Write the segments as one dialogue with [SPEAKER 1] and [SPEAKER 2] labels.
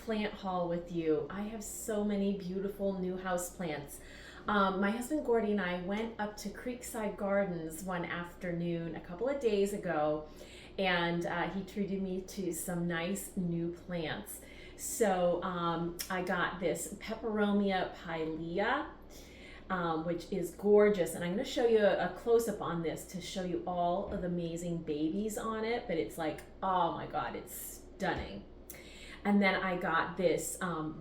[SPEAKER 1] plant haul with you. I have so many beautiful new house plants. My husband Gordy and I went up to Creekside Gardens one afternoon a couple of days ago, and he treated me to some nice new plants. So I got this Peperomia pilea, which is gorgeous. And I'm going to show you a close-up on this to show you all of the amazing babies on it. But it's like, oh my God, it's stunning. And then I got this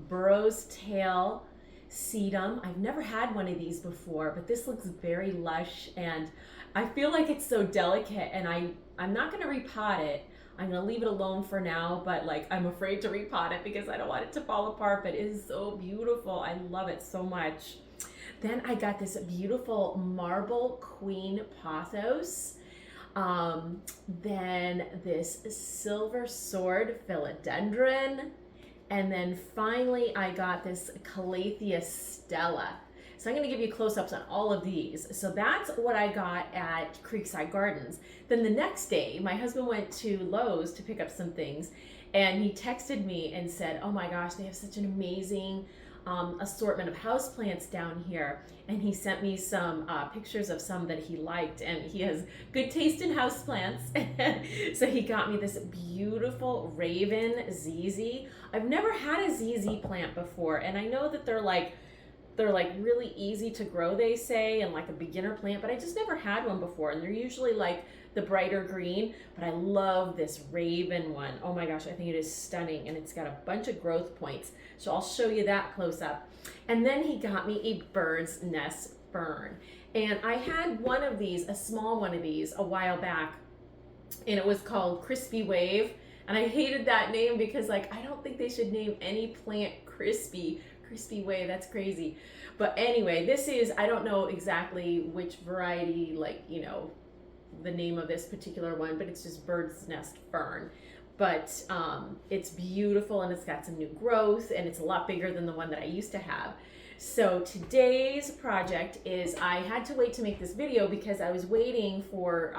[SPEAKER 1] burro's tail sedum. I've never had one of these before, but this looks very lush, and I feel like it's so delicate, and I'm not going to repot it. I'm going to leave it alone for now, but like I'm afraid to repot it because I don't want it to fall apart, but it is so beautiful. I love it so much. Then I got this beautiful marble queen pothos. Then this silver sword philodendron. And then finally I got this Calathea stella. So I'm going to give you close-ups on all of these. So that's what I got at Creekside Gardens. Then the next day, my husband went to Lowe's to pick up some things, and he texted me and said, oh my gosh, they have such an amazing assortment of houseplants down here. And he sent me some pictures of some that he liked, and he has good taste in houseplants. So he got me this beautiful Raven ZZ. I've never had a ZZ plant before, and I know that they're like really easy to grow, they say, and like a beginner plant, but I just never had one before, and they're usually like the brighter green, but I love this Raven one. Oh my gosh, I think it is stunning, and it's got a bunch of growth points, so I'll show you that close up. And then he got me a bird's nest fern, and I had one of these, a small one of these, a while back, and it was called Crispy Wave, and I hated that name because like I don't think they should name any plant Crispy Wave. That's crazy. But anyway, this is, I don't know exactly which variety, like, you know, the name of this particular one, but it's just bird's nest fern. But it's beautiful, and it's got some new growth, and it's a lot bigger than the one that I used to have. So today's project is, I had to wait to make this video because I was waiting for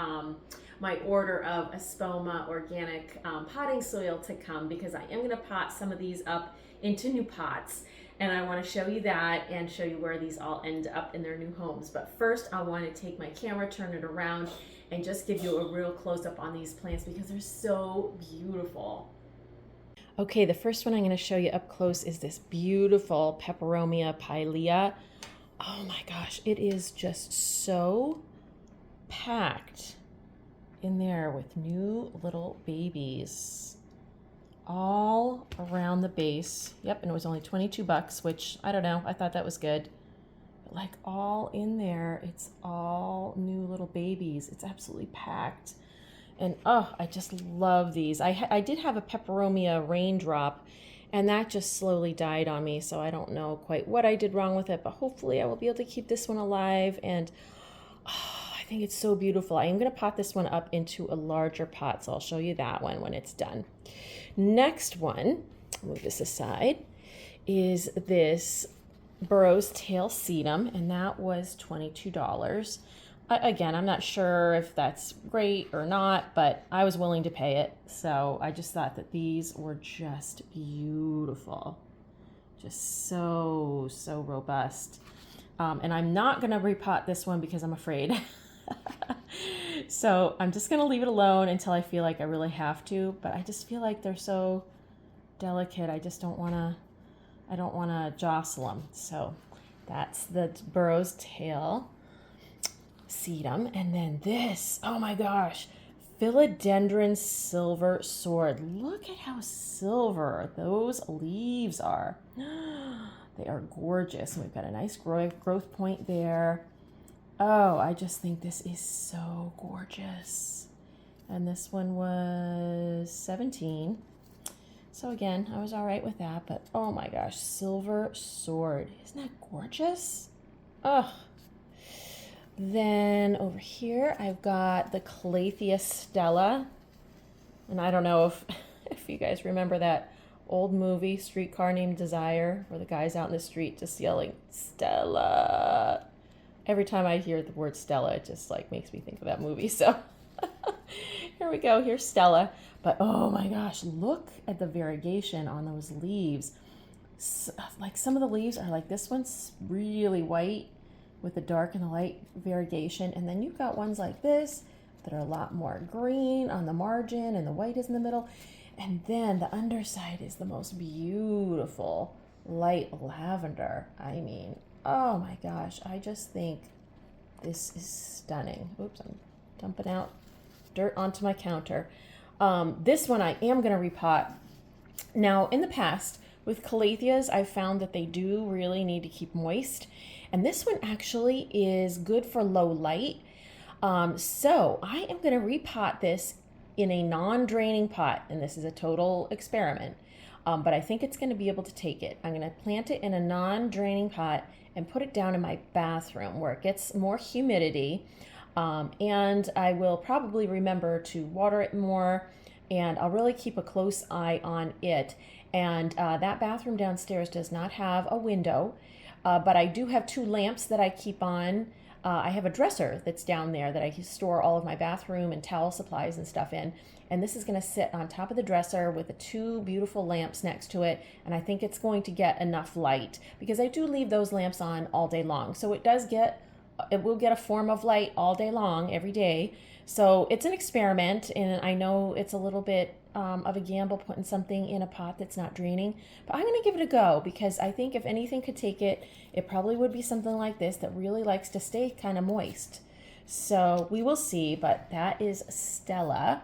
[SPEAKER 1] my order of Espoma organic potting soil to come, because I am going to pot some of these up into new pots, and I want to show you that and show you where these all end up in their new homes. But first I want to take my camera, turn it around, and just give you a real close-up on these plants because they're so beautiful. Okay, the first one I'm going to show you up close is this beautiful Peperomia pilea. Oh my gosh, it is just so packed in there with new little babies all around the base. Yep, and it was only 22 bucks, which I don't know, I thought that was good. But like all in there, it's all new little babies. It's absolutely packed. And oh, I just love these. I did have a Peperomia raindrop, and that just slowly died on me, so I don't know quite what I did wrong with it, but hopefully I will be able to keep this one alive. And oh, I think it's so beautiful. I am going to pot this one up into a larger pot, so I'll show you that one when it's done. Next one, move this aside, is this burro's tail sedum, and that was $22. Again, I'm not sure if that's great or not, but I was willing to pay it. So I just thought that these were just beautiful. Just so robust. And I'm not going to repot this one because I'm afraid. So I'm just going to leave it alone until I feel like I really have to. But I just feel like they're so delicate. I just don't want to jostle them. So that's the burro's tail sedum. And then this, oh my gosh, philodendron silver sword. Look at how silver those leaves are. They are gorgeous. And we've got a nice growth point there. Oh, I just think this is so gorgeous. And this one was 17. So again, I was all right with that, but oh my gosh, silver sword. Isn't that gorgeous? Oh. Then over here, I've got the Calathea stella. And I don't know if you guys remember that old movie, Streetcar Named Desire, where the guy's out in the street just yelling, Stella. Every time I hear the word Stella, it just like makes me think of that movie. So here we go. Here's Stella. But oh my gosh, look at the variegation on those leaves. Like some of the leaves are like, this one's really white with the dark and the light variegation. And then you've got ones like this that are a lot more green on the margin and the white is in the middle. And then the underside is the most beautiful light lavender. I mean, oh my gosh, I just think this is stunning. Oops, I'm dumping out dirt onto my counter. This one I am going to repot. Now, in the past, with calatheas, I've found that they do really need to keep moist. And this one actually is good for low light. So I am going to repot this in a non-draining pot. And this is a total experiment. But I think it's going to be able to take it. I'm going to plant it in a non-draining pot and put it down in my bathroom where it gets more humidity. And I will probably remember to water it more, and I'll really keep a close eye on it. And that bathroom downstairs does not have a window, but I do have 2 lamps that I keep on. I have a dresser that's down there that I store all of my bathroom and towel supplies and stuff in. And this is going to sit on top of the dresser with the 2 beautiful lamps next to it. And I think it's going to get enough light because I do leave those lamps on all day long. So it will get a form of light all day long, every day. So it's an experiment, and I know it's a little bit of a gamble putting something in a pot that's not draining, but I'm going to give it a go because I think if anything could take it, it probably would be something like this that really likes to stay kind of moist. So we will see, but that is Stella,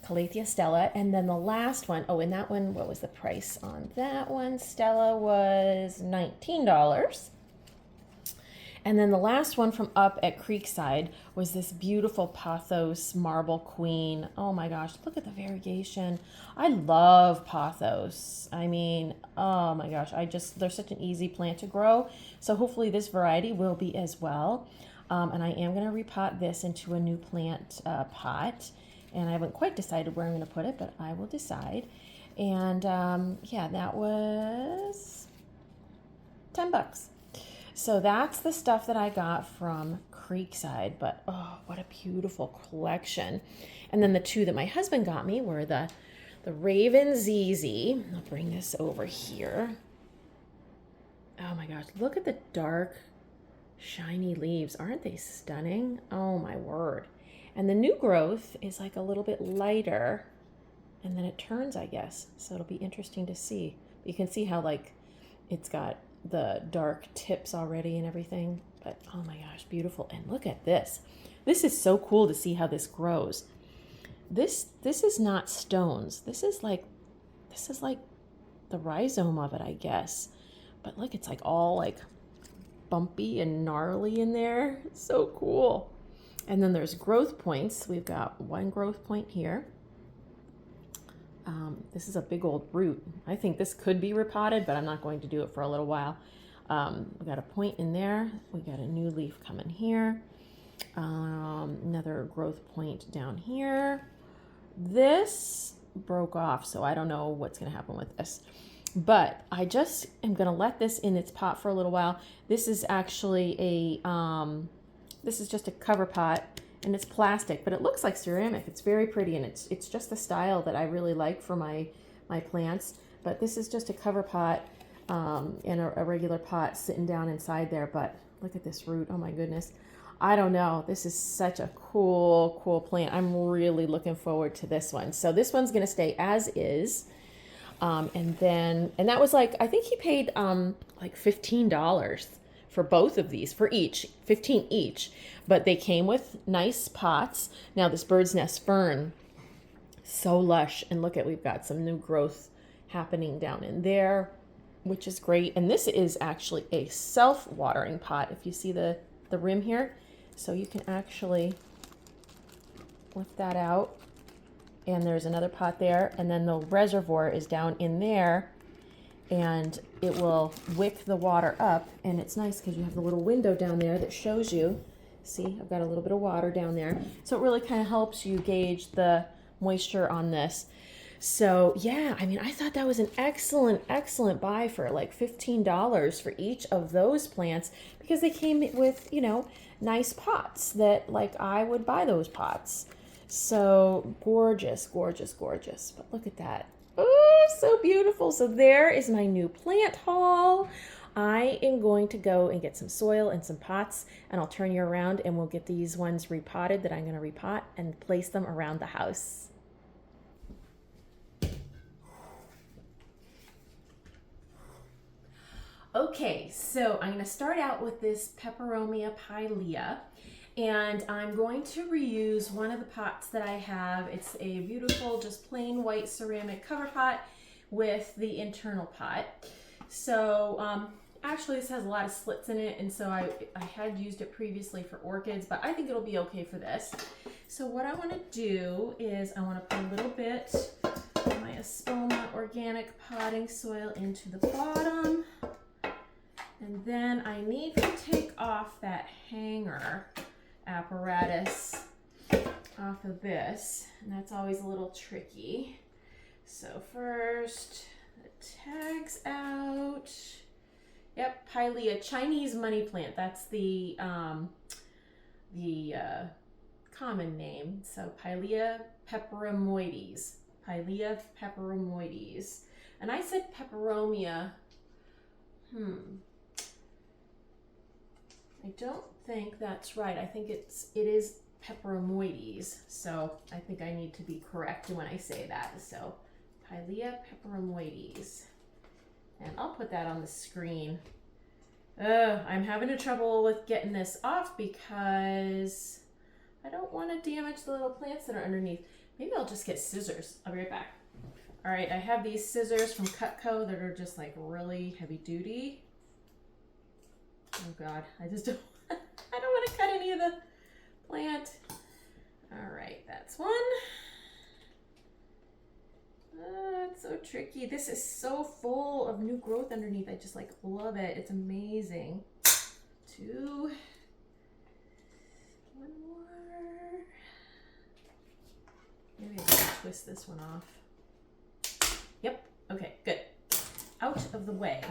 [SPEAKER 1] Calathea Stella. And then the last one, and that one, what was the price on that one? Stella was $19. And then the last one from up at Creekside was this beautiful Pothos Marble Queen. Oh my gosh, look at the variegation. I love Pothos. I mean, oh my gosh, they're such an easy plant to grow. So hopefully this variety will be as well. And I am going to repot this into a new plant pot. And I haven't quite decided where I'm going to put it, but I will decide. And yeah, that was $10. So that's the stuff that I got from Creekside, but oh, what a beautiful collection. And then the 2 that my husband got me were the Raven ZZ. I'll bring this over here. Oh my gosh, look at the dark, shiny leaves. Aren't they stunning? Oh my word. And the new growth is like a little bit lighter, and then it turns, I guess. So it'll be interesting to see. You can see how like it's got the dark tips already and everything, but oh my gosh, beautiful. And look at this. This is so cool to see how this grows. This is not stones. This is like the rhizome of it, I guess. But look, it's like all like bumpy and gnarly in there. It's so cool. And then there's growth points. We've got 1 growth point here. This is a big old root. I think this could be repotted, but I'm not going to do it for a little while. We got a point in there. We got a new leaf coming here. Another growth point down here. This broke off, so I don't know what's going to happen with this. But I just am going to let this in its pot for a little while. This is actually this is just a cover pot. And it's plastic, but it looks like ceramic. It's very pretty, and it's just the style that I really like for my plants. But this is just a cover pot and a regular pot sitting down inside there. But look at this root. Oh my goodness. I don't know. This is such a cool plant. I'm really looking forward to this one. So this one's going to stay as is. And that was like, I think he paid like $15 for both of these, for each, 15 each, but they came with nice pots. Now this bird's nest fern, so lush, and look at, we've got some new growth happening down in there, which is great. And this is actually a self-watering pot, if you see the rim here. So you can actually lift that out, and there's another pot there, and then the reservoir is down in there, and it will wick the water up. And it's nice because you have the little window down there that shows you. See, I've got a little bit of water down there. So it really kind of helps you gauge the moisture on this. So yeah, I mean, I thought that was an excellent buy for like $15 for each of those plants, because they came with, you know, nice pots that, like, I would buy those pots. So gorgeous, gorgeous, gorgeous. But look at that. Oh, so beautiful. So there is my new plant haul. I am going to go and get some soil and some pots, and I'll turn you around and we'll get these ones repotted that I'm going to repot and place them around the house. Okay, so I'm going to start out with this Peperomia pilea, and I'm going to reuse one of the pots that I have. It's a beautiful, just plain white ceramic cover pot with the internal pot. So actually this has a lot of slits in it, and so I had used it previously for orchids, but I think it'll be okay for this. So what I want to do is I want to put a little bit of my Espoma organic potting soil into the bottom. And then I need to take off that hanger apparatus off of this, and that's always a little tricky. So first, the tags out. Yep, pilea, Chinese money plant. That's the common name. So Pilea peperomoides. Pilea peperomoides. And I said peperomia. I don't think that's right. I think it is peperomoides. So I think I need to be correct when I say that. So Pilea peperomoides. And I'll put that on the screen. I'm having trouble with getting this off because I don't want to damage the little plants that are underneath. Maybe I'll just get scissors. I'll be right back. All right, I have these scissors from Cutco that are just like really heavy duty. Oh God, I just don't, I don't want to cut any of the plant. All right, that's one. It's so tricky. This is so full of new growth underneath. I just like love it. It's amazing. Two. One more. Maybe I can twist this one off. Yep. Okay, good. Out of the way.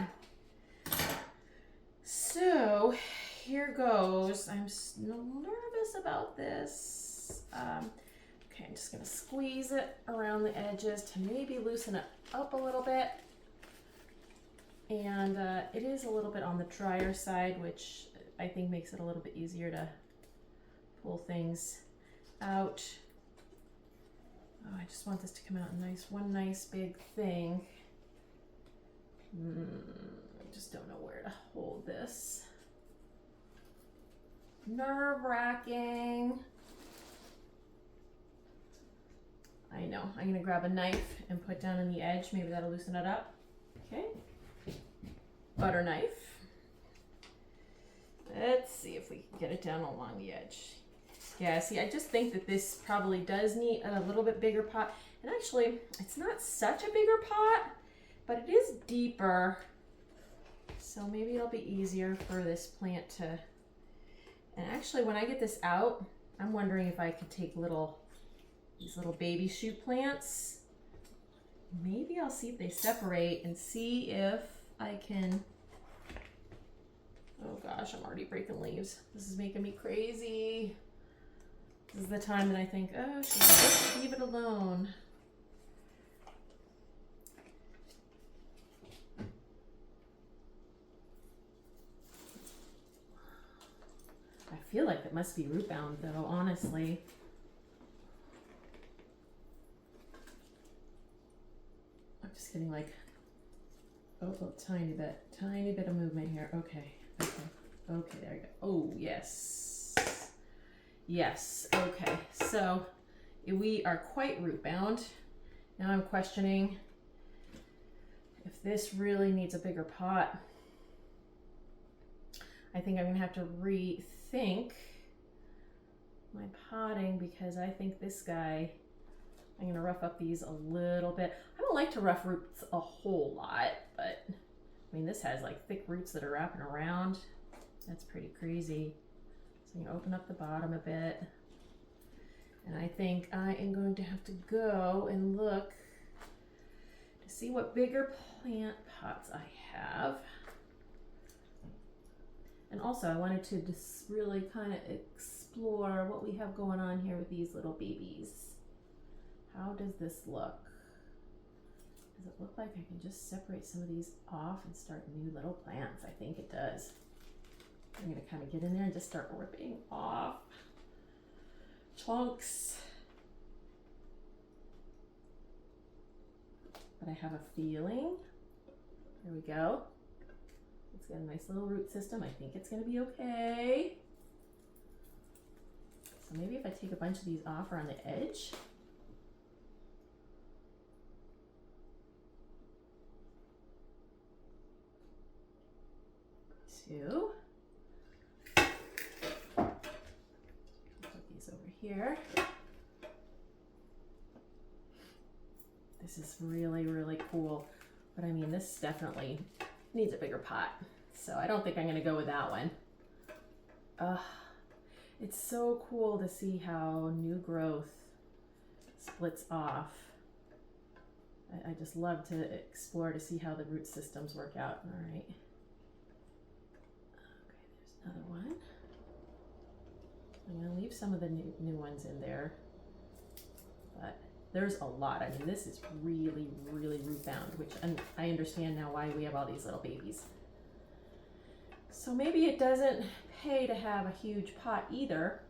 [SPEAKER 1] So here goes. I'm nervous about this. Okay, I'm just going to squeeze it around the edges to maybe loosen it up a little bit. And it is a little bit on the drier side, which I think makes it a little bit easier to pull things out. Oh, I just want this to come out nice, one nice big thing. I just don't know where to hold this. Nerve-wracking. I know. I'm going to grab a knife and put down on the edge. Maybe that'll loosen it up. Okay. Butter knife. Let's see if we can get it down along the edge. Yeah, see, I just think that this probably does need a little bit bigger pot. And actually, it's not such a bigger pot, but it is deeper. So maybe it'll be easier for this plant to... And actually, when I get this out, I'm wondering if I could take these little baby shoot plants. Maybe I'll see if they separate and see if I can... Oh gosh, I'm already breaking leaves. This is making me crazy. This is the time that I think, oh, should I just leave it alone? I feel like it must be root bound though, honestly. I'm just getting like, oh, tiny bit of movement here. Okay, there we go. Oh, yes. Yes, okay. So we are quite root bound. Now I'm questioning if this really needs a bigger pot. I think I'm gonna have to rethink my potting because I think this guy, I'm gonna rough up these a little bit. I don't like to rough roots a whole lot, but I mean, this has like thick roots that are wrapping around. That's pretty crazy. So I'm gonna open up the bottom a bit. And I think I am going to have to go and look to see what bigger plant pots I have. And also I wanted to just really kind of explore what we have going on here with these little babies. How does this look? Does it look like I can just separate some of these off and start new little plants? I think it does. I'm gonna kind of get in there and just start ripping off chunks. But I have a feeling, there we go. It's got a nice little root system. I think it's gonna be okay. So maybe if I take a bunch of these off around the edge. Two. Put these over here. This is really, really cool. But I mean, this definitely needs a bigger pot. So I don't think I'm gonna go with that one. It's so cool to see how new growth splits off. I just love to explore to see how the root systems work out. All right. Okay, there's another one. I'm gonna leave some of the new ones in there, but there's a lot. I mean, this is really, really root bound, which I understand now why we have all these little babies. So maybe it doesn't pay to have a huge pot either,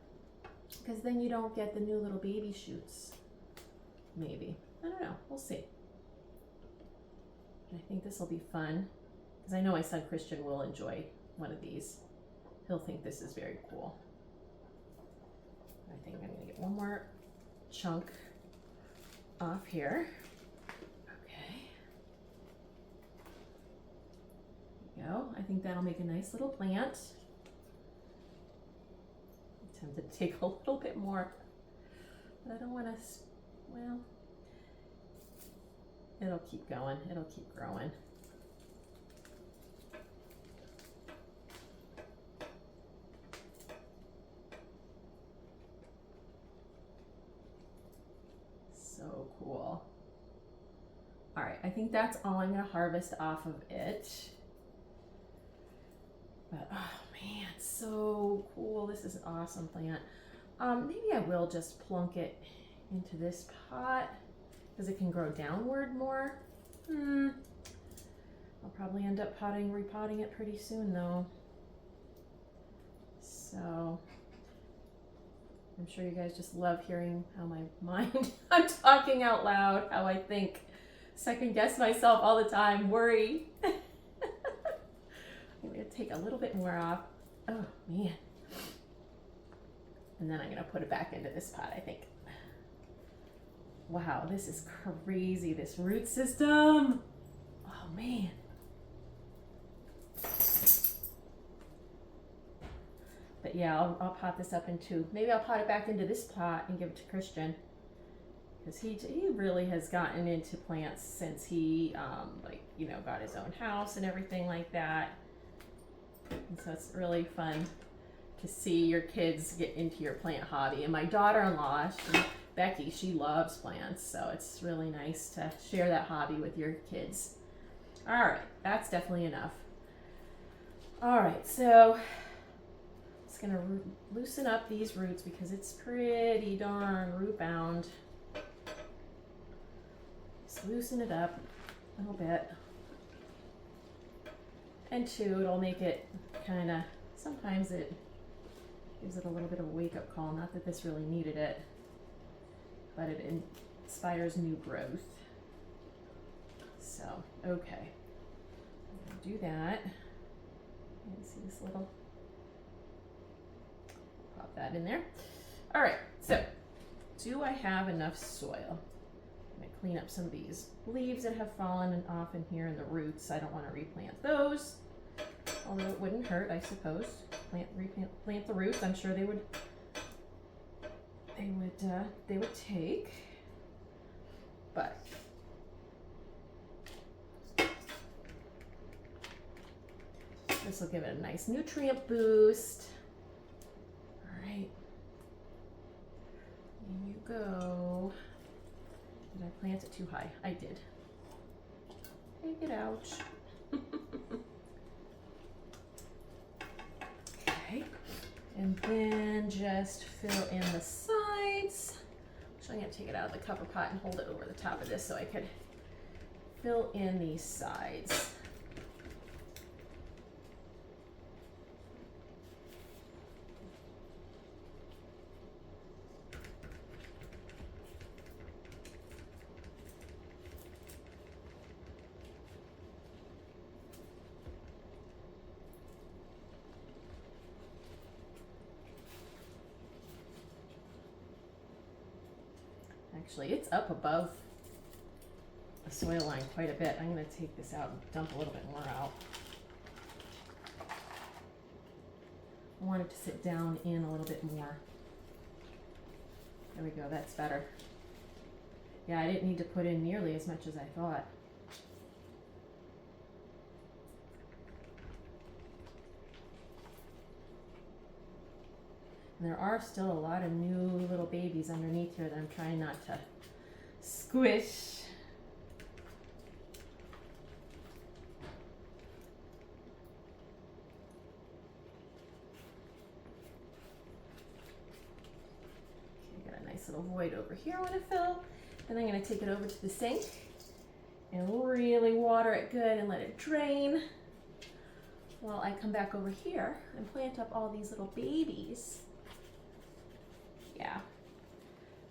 [SPEAKER 1] because then you don't get the new little baby shoots. Maybe. I don't know. We'll see. I think this will be fun, because I know my son Christian will enjoy one of these. He'll think this is very cool. I think I'm going to get one more chunk off here. Okay. There we go. I think that'll make a nice little plant. I'm tempted to take a little bit more, but I don't want to, well, it'll keep going. It'll keep growing. So cool. All right, I think that's all I'm gonna harvest off of it. But oh man, so cool. This is an awesome plant. Maybe I will just plunk it into this pot because it can grow downward more. I'll probably end up repotting it pretty soon though. So I'm sure you guys just love hearing how my mind, I'm talking out loud, how I think, second guess myself all the time, worry. I'm gonna take a little bit more off. Oh man. And then I'm gonna put it back into this pot, I think. Wow, this is crazy, this root system. Oh man. But yeah, I'll pot this up into, maybe I'll pot it back into this pot and give it to Christian. Because he really has gotten into plants since he, got his own house and everything like that. And so it's really fun to see your kids get into your plant hobby. And my daughter-in-law, Becky, she loves plants. So it's really nice to share that hobby with your kids. All right, that's definitely enough. All right, so it's gonna loosen up these roots because it's pretty darn root bound. Just loosen it up a little bit. And two, it'll make it kind of, sometimes it gives it a little bit of a wake-up call. Not that this really needed it, but it inspires new growth. So, okay. I'm gonna do that. You can see this little, pop that in there. All right, so do I have enough soil? I'm gonna clean up some of these leaves that have fallen off in here and the roots. I don't want to replant those, although it wouldn't hurt, I suppose. Plant the roots. I'm sure they would take, but this will give it a nice nutrient boost. All right, in you go. Did I plant it too high? I did. Take it out. Okay, and then then just fill in the sides. So I'm going to take it out of the cover pot and hold it over the top of this so I could fill in these sides. Actually, it's up above the soil line quite a bit. I'm going to take this out and dump a little bit more out. I want it to sit down in a little bit more. There we go, that's better. Yeah, I didn't need to put in nearly as much as I thought. And there are still a lot of new little babies underneath here that I'm trying not to squish. Okay, got a nice little void over here I want to fill. Then I'm going to take it over to the sink and really water it good and let it drain while I come back over here and plant up all these little babies. Yeah.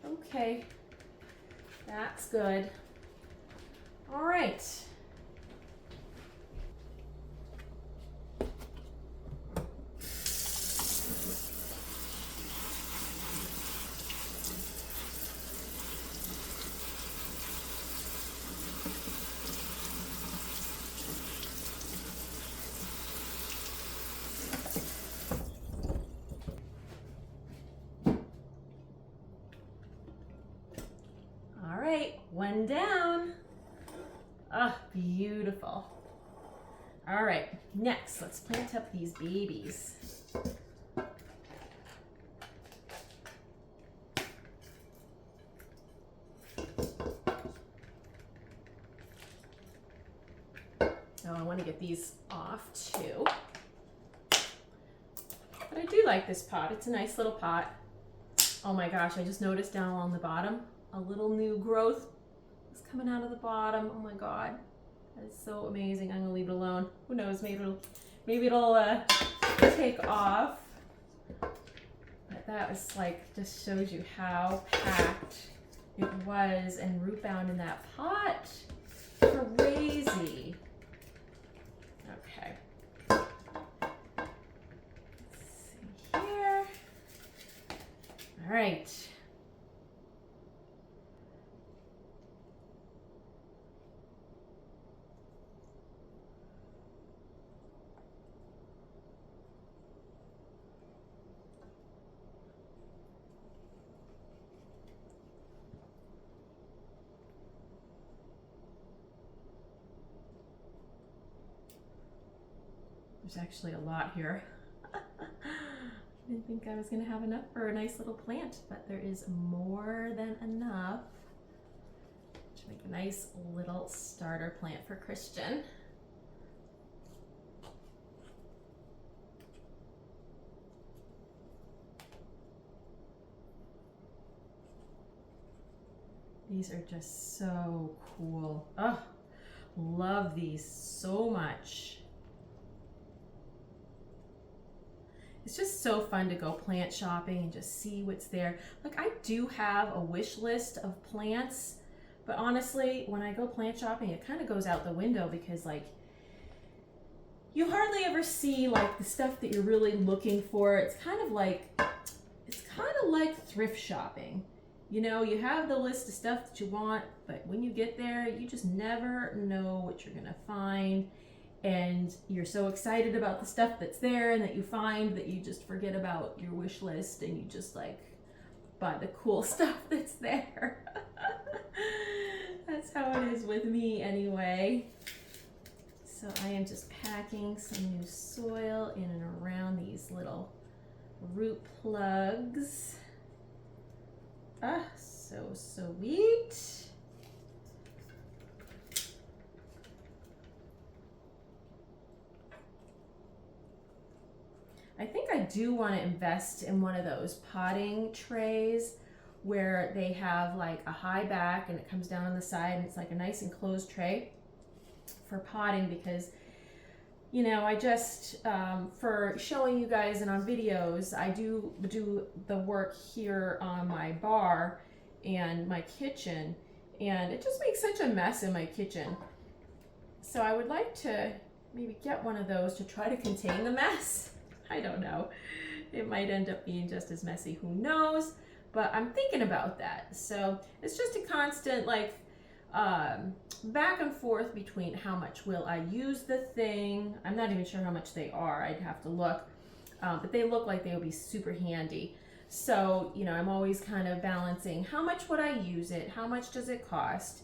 [SPEAKER 1] Okay. That's good. All right. One down. Ah, beautiful. All right, next, let's plant up these babies. Oh, I want to get these off too. But I do like this pot. It's a nice little pot. Oh my gosh, I just noticed down along the bottom, a little new growth is coming out of the bottom. Oh my God, that is so amazing. I'm gonna leave it alone. Who knows, maybe it'll take off. But that was like, just shows you how packed it was and root bound in that pot. Crazy. Okay. Let's see here. All right. There's actually a lot here. I didn't think I was going to have enough for a nice little plant, but there is more than enough to make a nice little starter plant for Christian. These are just so cool. Oh, love these so much. It's just so fun to go plant shopping and just see what's there. Like, I do have a wish list of plants, but honestly, when I go plant shopping, it kind of goes out the window because, like, you hardly ever see like the stuff that you're really looking for. It's kind of like thrift shopping. You know, you have the list of stuff that you want, but when you get there, you just never know what you're gonna find. And you're so excited about the stuff that's there and that you find that you just forget about your wish list and you just like buy the cool stuff that's there. That's how it is with me anyway. So I am just packing some new soil in and around these little root plugs. Ah, so sweet. I think I do want to invest in one of those potting trays where they have like a high back and it comes down on the side and it's like a nice enclosed tray for potting, because you know, I just, for showing you guys and on videos, I do the work here on my bar and my kitchen, and it just makes such a mess in my kitchen. So I would like to maybe get one of those to try to contain the mess. I don't know. It might end up being just as messy, who knows? But I'm thinking about that. So it's just a constant like back and forth between how much will I use the thing. I'm not even sure how much they are. I'd have to look. But they look like they would be super handy. So, you know, I'm always kind of balancing how much would I use it? How much does it cost?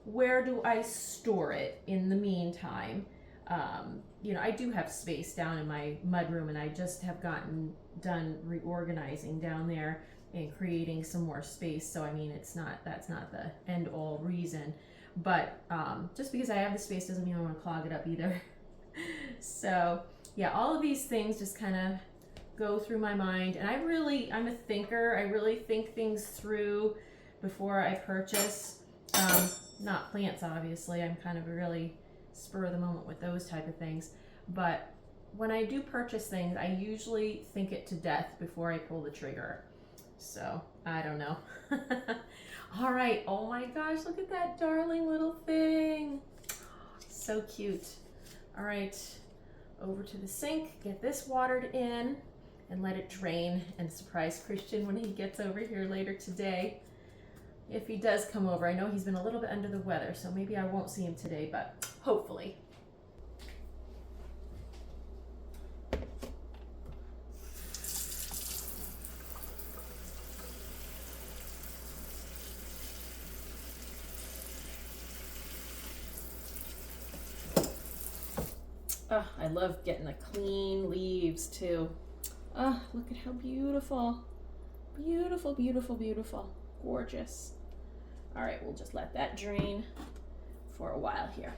[SPEAKER 1] Where do I store it in the meantime? You know, I do have space down in my mudroom, and I just have gotten done reorganizing down there and creating some more space. So I mean, that's not the end all reason, but just because I have the space doesn't mean I want to clog it up either. So yeah, all of these things just kind of go through my mind, and I'm a thinker. I really think things through before I purchase. Not plants, obviously. I'm kind of a really spur of the moment with those type of things, but when I do purchase things, I usually think it to death before I pull the trigger. So I don't know. All right. Oh my gosh, look at that darling little thing. So cute. All right, over to the sink, get this watered in and let it drain, and surprise Christian when he gets over here later today. If he does come over, I know he's been a little bit under the weather, so maybe I won't see him today, but hopefully. Oh, I love getting the clean leaves too. Oh, look at how beautiful. Beautiful, beautiful, beautiful. Gorgeous. All right, we'll just let that drain for a while here.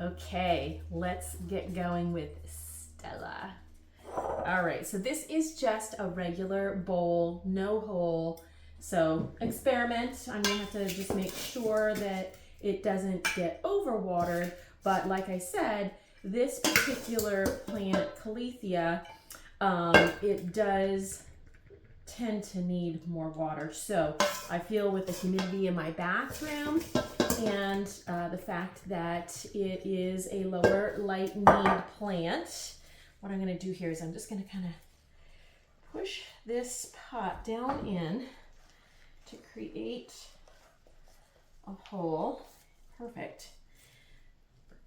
[SPEAKER 1] Okay, let's get going with Stella. All right, so this is just a regular bowl, no hole. So experiment. I'm gonna have to just make sure that it doesn't get overwatered. But like I said, this particular plant, Calathea, it does tend to need more water. So I feel with the humidity in my bathroom and the fact that it is a lower light need plant, what I'm going to do here is I'm just going to kind of push this pot down in to create a hole. Perfect.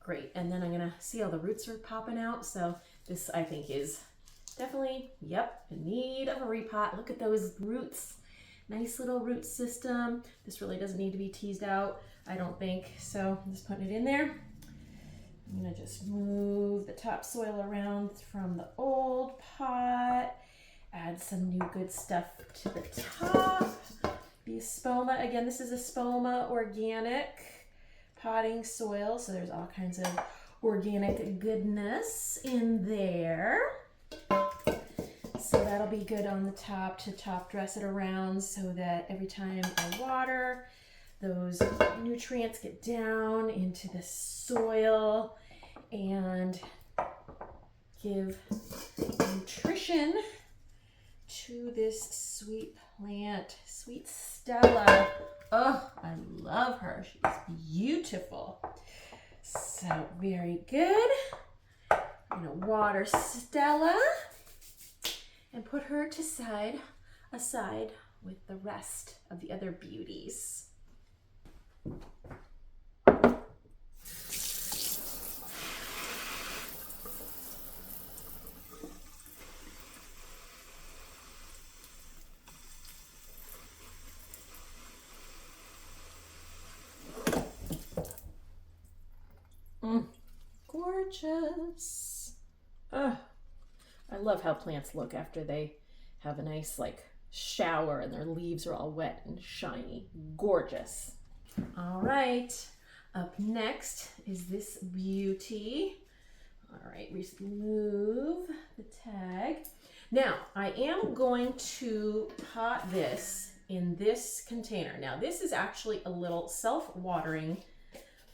[SPEAKER 1] Great. And then I'm going to see all the roots are popping out. So this, I think, is definitely, yep, in need of a repot. Look at those roots. Nice little root system. This really doesn't need to be teased out, I don't think. So I'm just putting it in there. I'm going to just move the topsoil around from the old pot. Add some new good stuff to the top. The Spoma, again, this is a Spoma organic potting soil, so there's all kinds of organic goodness in there. So that'll be good on the top to top dress it around so that every time I water, those nutrients get down into the soil and give nutrition to this sweet plant, sweet Stella. Oh, I love her. She's beautiful. So very good. I'm gonna water Stella and put her aside with the rest of the other beauties. Gorgeous. I love how plants look after they have a nice like shower and their leaves are all wet and shiny. Gorgeous. All right, up next is this beauty. All right, right, remove the tag. Now, I am going to pot this in this container. Now, this is actually a little self-watering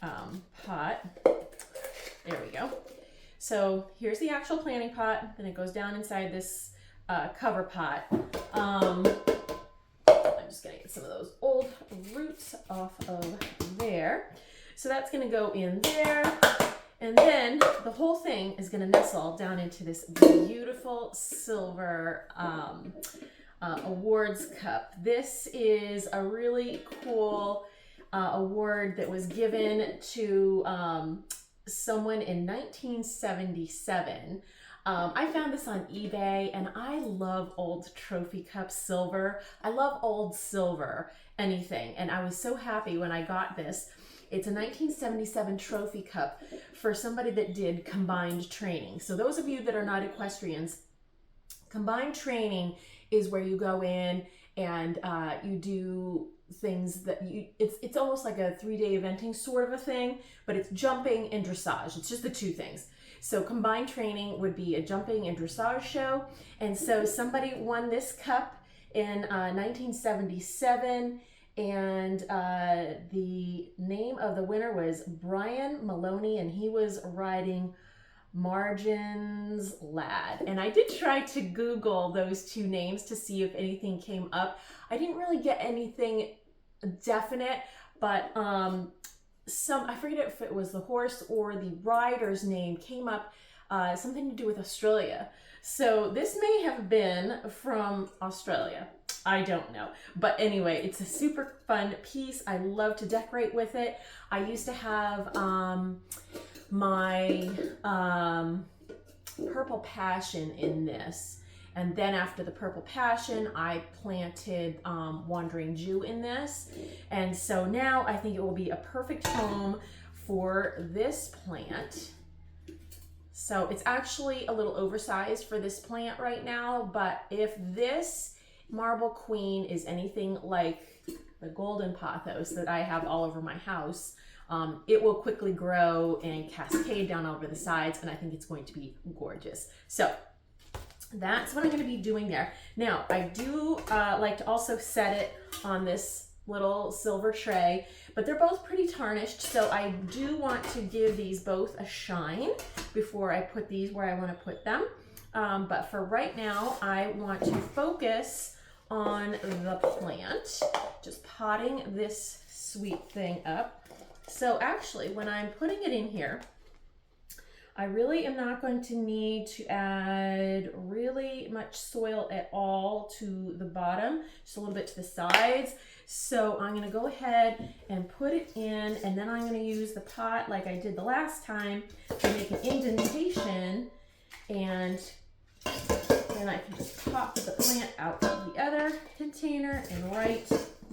[SPEAKER 1] pot. There we go. So here's the actual planting pot, then it goes down inside this cover pot. I'm just gonna get some of those old roots off of there. So that's gonna go in there. And then the whole thing is gonna nestle down into this beautiful silver awards cup. This is a really cool award that was given to someone in 1977. I found this on eBay, and I love old trophy cup silver. I love old silver, anything. And I was so happy when I got this. It's a 1977 trophy cup for somebody that did combined training. So those of you that are not equestrians, combined training is where you go in and you do things that it's almost like a 3-day eventing sort of a thing, but it's jumping and dressage. It's just the two things. So combined training would be a jumping and dressage show. And so somebody won this cup in 1977, and the name of the winner was Brian Maloney, and he was riding Margin's Lad. And I did try to Google those two names to see if anything came up. I didn't really get anything definite, but I forget if it was the horse or the rider's name came up, something to do with Australia. So this may have been from Australia. I don't know. But anyway, it's a super fun piece. I love to decorate with it. I used to have my Purple Passion in this. And then after the Purple Passion, I planted Wandering Jew in this. And so now I think it will be a perfect home for this plant. So it's actually a little oversized for this plant right now, but if this Marble Queen is anything like the golden pothos that I have all over my house, it will quickly grow and cascade down over the sides, and I think it's going to be gorgeous. So that's what I'm going to be doing there. Now, I do like to also set it on this little silver tray, but they're both pretty tarnished, so I do want to give these both a shine before I put these where I want to put them. But for right now, I want to focus on the plant, just potting this sweet thing up. So actually, when I'm putting it in here, I really am not going to need to add really much soil at all to the bottom, just a little bit to the sides. So I'm gonna go ahead and put it in, and then I'm gonna use the pot like I did the last time to make an indentation, and then I can just pop the plant out of the other container and right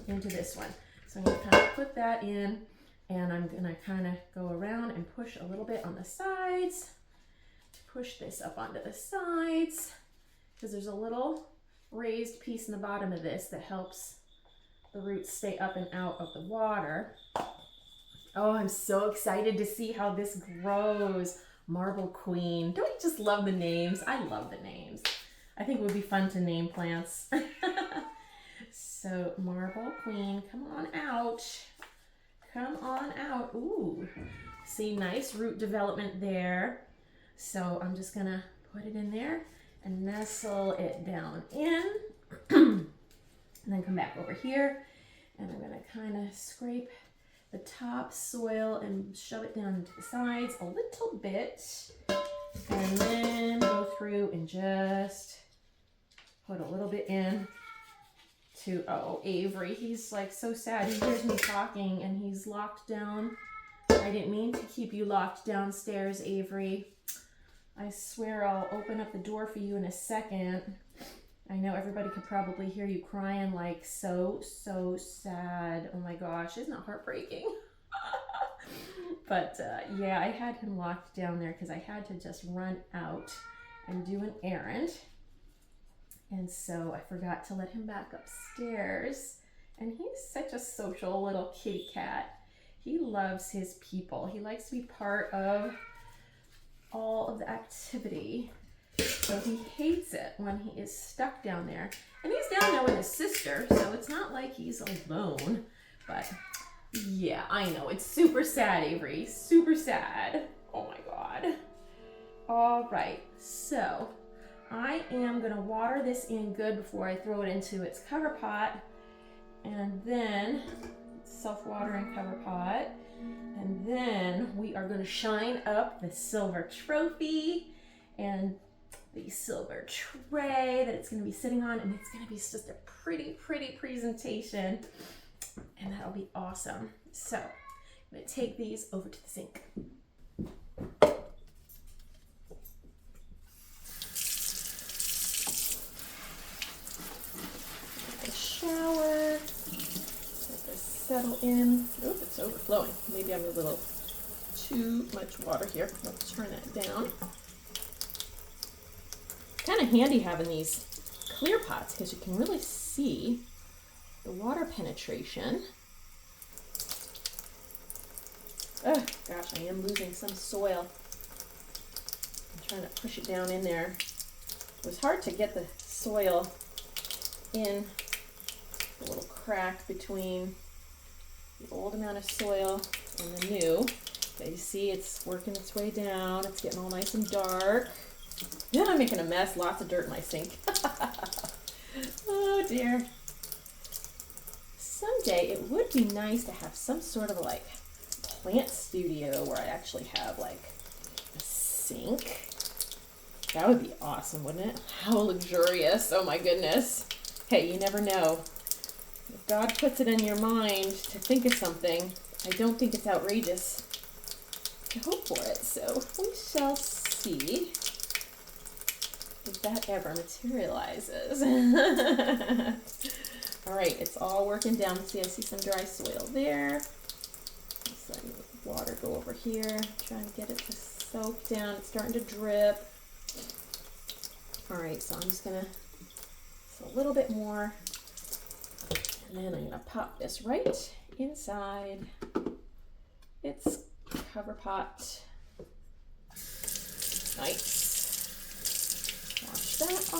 [SPEAKER 1] into this one. So I'm gonna kind of put that in, and I'm gonna kind of go around and push a little bit on the sides, push this up onto the sides, because there's a little raised piece in the bottom of this that helps the roots stay up and out of the water. Oh, I'm so excited to see how this grows. Marble Queen. Don't you just love the names? I love the names. I think it would be fun to name plants. So Marble Queen, come on out. Come on out. Ooh, see, nice root development there. So I'm just gonna put it in there and nestle it down in. And then come back over here, and I'm gonna kind of scrape the top soil and shove it down into the sides a little bit, and then go through and just put a little bit in to, oh, Avery, he's like so sad. He hears me talking and he's locked down. I didn't mean to keep you locked downstairs, Avery. I swear I'll open up the door for you in a second. I know everybody could probably hear you crying like so sad. Oh my gosh, isn't that heartbreaking? But yeah, I had him locked down there because I had to just run out and do an errand. And so I forgot to let him back upstairs. And he's such a social little kitty cat. He loves his people. He likes to be part of all of the activity. So he hates it when he is stuck down there. And he's down there with his sister, so it's not like he's alone. But yeah, I know. It's super sad, Avery. Super sad. Oh my God. All right. So I am going to water this in good before I throw it into its cover pot. And then self-watering cover pot. And then we are going to shine up the silver trophy and the silver tray that it's going to be sitting on, and it's going to be just a pretty, pretty presentation, and that'll be awesome. So I'm going to take these over to the sink. Shower, let this settle in. Oop, it's overflowing. Maybe I'm a little too much water here. Let's turn that down. Kind of handy having these clear pots because you can really see the water penetration. Oh gosh, I am losing some soil. I'm trying to push it down in there. It was hard to get the soil in the little crack between the old amount of soil and the new. But you see it's working its way down. It's getting all nice and dark. Yeah, I'm making a mess. Lots of dirt in my sink. Oh dear. Someday it would be nice to have some sort of like plant studio where I actually have like a sink. That would be awesome, wouldn't it? How luxurious. Oh my goodness. Hey, you never know. If God puts it in your mind to think of something, I don't think it's outrageous to hope for it. So we shall see if that ever materializes. All right, it's all working down. See, I see some dry soil there. Just letting the water go over here. Trying to get it to soak down. It's starting to drip. All right, so I'm just gonna, just a little bit more. And then I'm gonna pop this right inside its cover pot. Nice. Wash that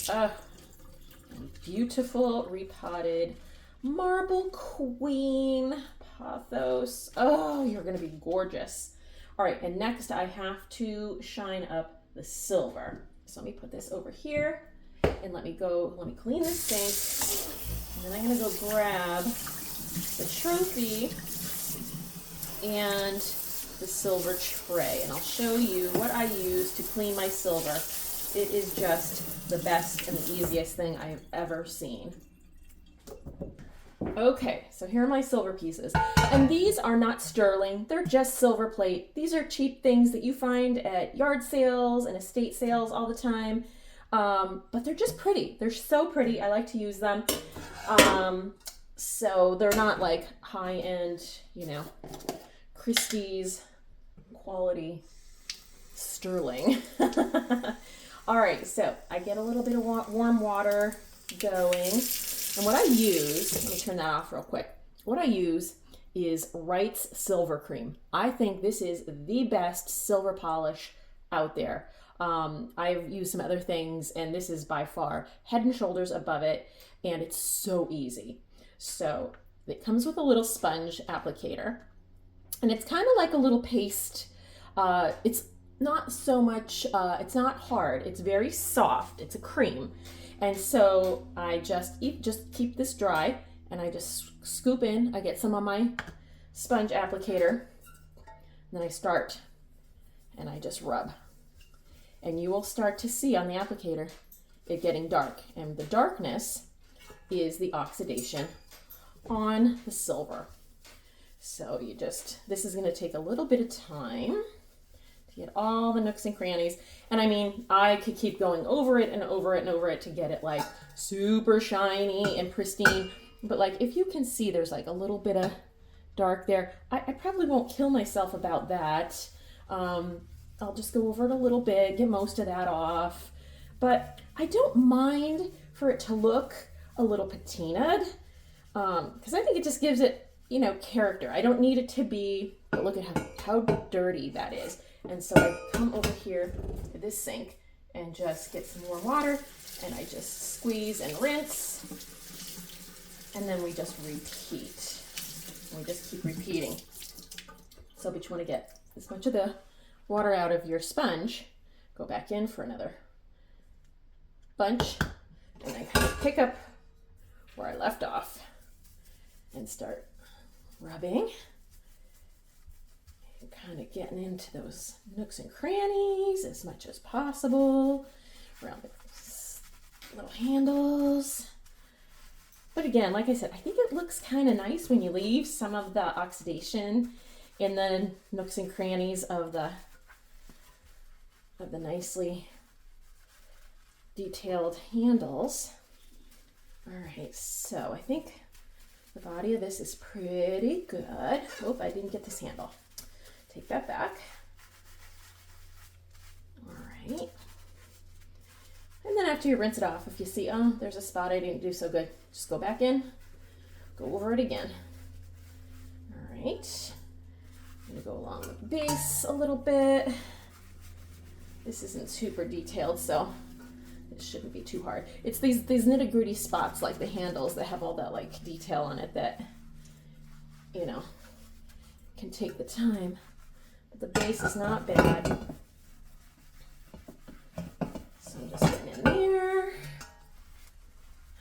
[SPEAKER 1] off. Beautiful repotted marble queen pothos. Oh, you're gonna be gorgeous. All right, and next I have to shine up the silver. So let me put this over here and let me clean this sink. And then I'm gonna go grab the trophy and the silver tray, and I'll show you what I use to clean my silver. It is just the best and the easiest thing I have ever seen. Okay, so here are my silver pieces, and these are not sterling, they're just silver plate. These are cheap things that you find at yard sales and estate sales all the time, but they're just pretty. They're so pretty. I like to use them. So they're not like high-end, you know, Christie's quality sterling. All right, so I get a little bit of warm water going. And what I use, let me turn that off real quick. What I use is Wright's Silver Cream. I think this is the best silver polish out there. I've used some other things, and this is by far head and shoulders above it, and it's so easy. So it comes with a little sponge applicator, and it's kind of like a little paste. It's not so much, it's not hard. It's very soft. It's a cream. And so I just keep this dry, and I just scoop in. I get some on my sponge applicator, and then I start, and I just rub. And you will start to see on the applicator it getting dark. And the darkness is the oxidation on the silver. So this is gonna take a little bit of time to get all the nooks and crannies. And I mean, I could keep going over it and over it and over it to get it like super shiny and pristine. But like, if you can see, there's like a little bit of dark there. I probably won't kill myself about that. I'll just go over it a little bit, get most of that off. But I don't mind for it to look a little patinaed, because I think it just gives it you know, character. I don't need it to be, but look at how dirty that is. And so I come over here to this sink and just get some more water, and I just squeeze and rinse, and then we just repeat. We just keep repeating. So but you want to get as much of the water out of your sponge, go back in for another bunch, and then kind of pick up where I left off and start rubbing and kind of getting into those nooks and crannies as much as possible around the little handles. But again, like I said, I think it looks kind of nice when you leave some of the oxidation in the nooks and crannies of the nicely detailed handles. All right, so I think the body of this is pretty good. Oh, I didn't get this handle. Take that back. All right. And then after you rinse it off, if you see, oh, there's a spot I didn't do so good, just go back in, go over it again. All right. I'm gonna go along the base a little bit. This isn't super detailed, so it shouldn't be too hard. It's these nitty-gritty spots like the handles that have all that like detail on it that, you know, can take the time. But the base is not bad. So I'm just getting in there.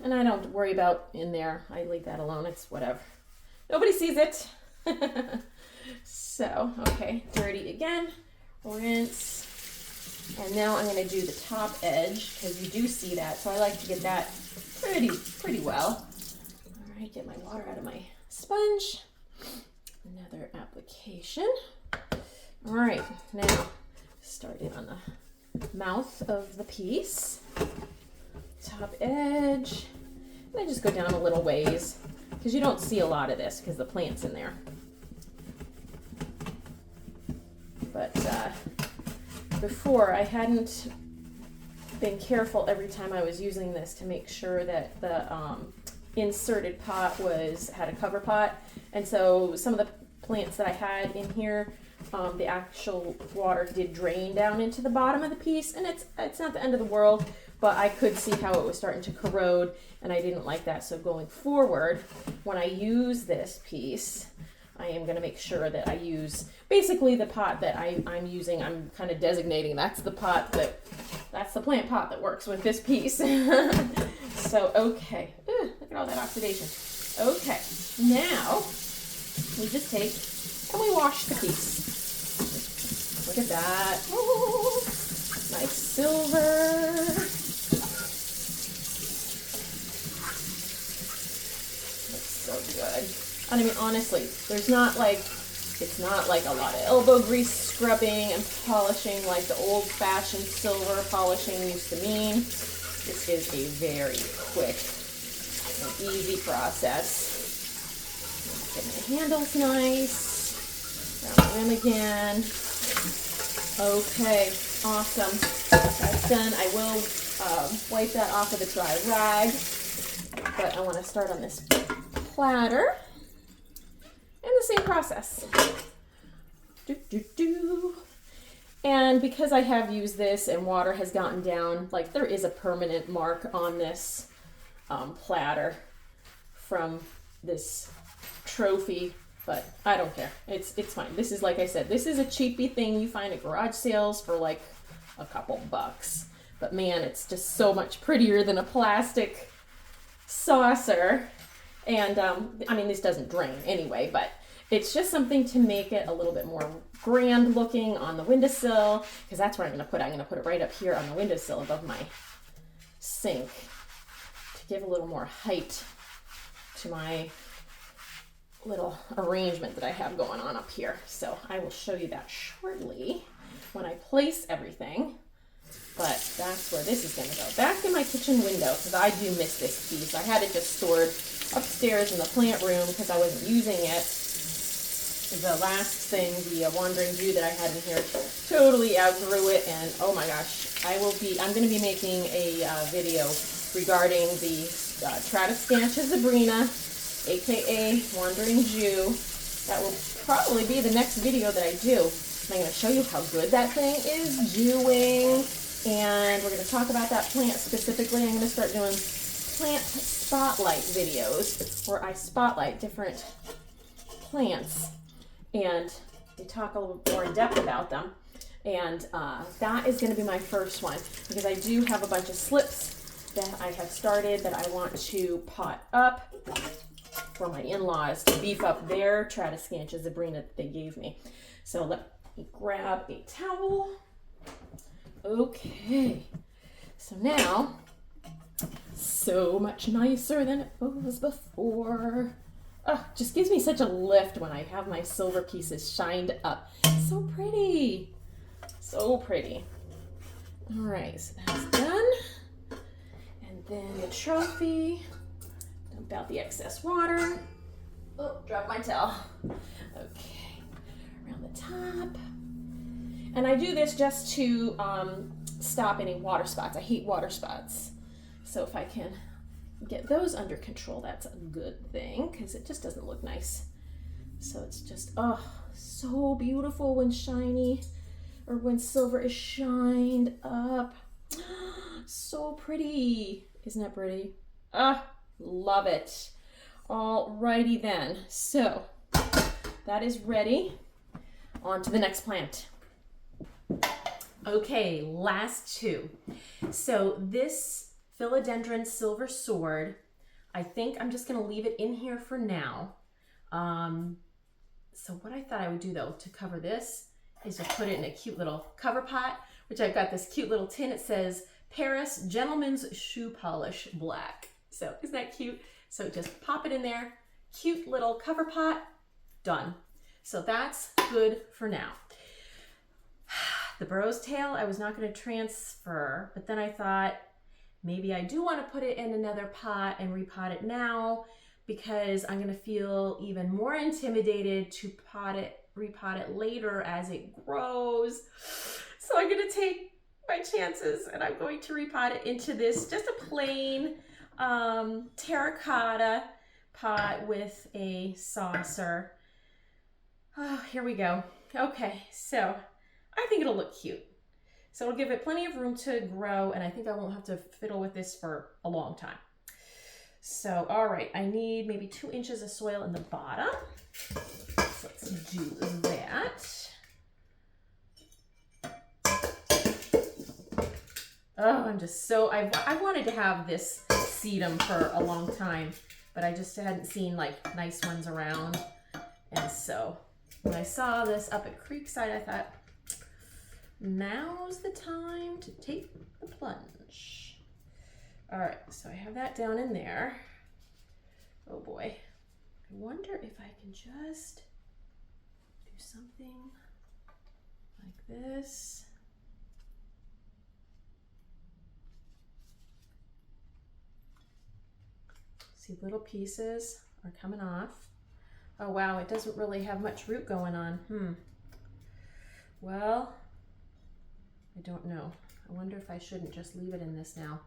[SPEAKER 1] And I don't worry about in there. I leave that alone. It's whatever. Nobody sees it. So, okay, dirty again. Rinse. And now I'm going to do the top edge because you do see that. So I like to get that pretty well. All right, get my water out of my sponge. Another application. All right, now starting on the mouth of the piece. Top edge. And I just go down a little ways because you don't see a lot of this because the plant's in there. But before I hadn't been careful every time I was using this to make sure that the inserted pot had a cover pot, and so some of the plants that I had in here, the actual water did drain down into the bottom of the piece, and it's not the end of the world, but I could see how it was starting to corrode, and I didn't like that. So going forward, when I use this piece, I am going to make sure that I use basically the pot that I'm using. I'm kind of designating that's the plant pot that works with this piece. So, okay. Look at all that oxidation. Okay, now we just take and we wash the piece. Look at that. Oh, nice silver. Looks so good. And I mean, honestly, it's not like a lot of elbow grease scrubbing and polishing like the old-fashioned silver polishing used to mean. This is a very quick and easy process. Get my handles nice. Down the rim again. Okay, awesome. That's done. I will wipe that off with a dry rag, but I want to start on this platter. And the same process. And because I have used this and water has gotten down, like there is a permanent mark on this platter from this trophy, but I don't care. It's fine. This is, like I said, this is a cheapy thing you find at garage sales for like a couple bucks. But man, it's just so much prettier than a plastic saucer. And I mean, this doesn't drain anyway, but it's just something to make it a little bit more grand looking on the windowsill, because that's where I'm going to put it. I'm going to put it right up here on the windowsill above my sink to give a little more height to my little arrangement that I have going on up here. So I will show you that shortly when I place everything. But that's where this is going to go. Back in my kitchen window, because I do miss this piece. I had it just stored upstairs in the plant room because I wasn't using it. The last thing, the wandering Jew that I had in here, totally outgrew it, and oh my gosh, I'm going to be making a video regarding the Tradescantia zebrina aka Wandering Jew. That will probably be the next video that I do. And I'm going to show you how good that thing is doing. And we're going to talk about that plant specifically. I'm going to start doing plant spotlight videos where I spotlight different plants and we talk a little more in depth about them. And that is going to be my first one because I do have a bunch of slips that I have started that I want to pot up for my in-laws to beef up their Tradescantia Zebrina that they gave me. So let me grab a towel. Okay, so now, so much nicer than it was before. Oh, just gives me such a lift when I have my silver pieces shined up. So pretty, so pretty. All right, so that's done. And then the trophy. Dump out the excess water. Oh, drop my towel. Okay, around the top. And I do this just to stop any water spots. I hate water spots. So if I can get those under control, that's a good thing because it just doesn't look nice. So it's just, oh, so beautiful when shiny or when silver is shined up. So pretty. Isn't that pretty? Ah, love it. Alrighty then. So that is ready. On to the next plant. Okay, last two. So this philodendron silver sword, I think I'm just gonna leave it in here for now. So what I thought I would do though to cover this is just put it in a cute little cover pot, which I've got this cute little tin. It says Paris Gentleman's Shoe Polish Black. So isn't that cute? So just pop it in there, cute little cover pot, done. So that's good for now. The Burrow's Tail, I was not going to transfer, but then I thought maybe I do want to put it in another pot and repot it now because I'm going to feel even more intimidated to repot it later as it grows. So I'm going to take my chances and I'm going to repot it into this, just a plain terracotta pot with a saucer. Oh, here we go. Okay, so I think it'll look cute. So it'll give it plenty of room to grow, and I think I won't have to fiddle with this for a long time. So, all right, I need maybe 2 inches of soil in the bottom. So let's do that. Oh, I'm just so, I wanted to have this sedum for a long time, but I just hadn't seen like nice ones around. And so when I saw this up at Creekside, I thought, now's the time to take the plunge. All right, so I have that down in there. Oh boy. I wonder if I can just do something like this. See, little pieces are coming off. Oh wow, it doesn't really have much root going on. Well, I don't know. I wonder if I shouldn't just leave it in this now.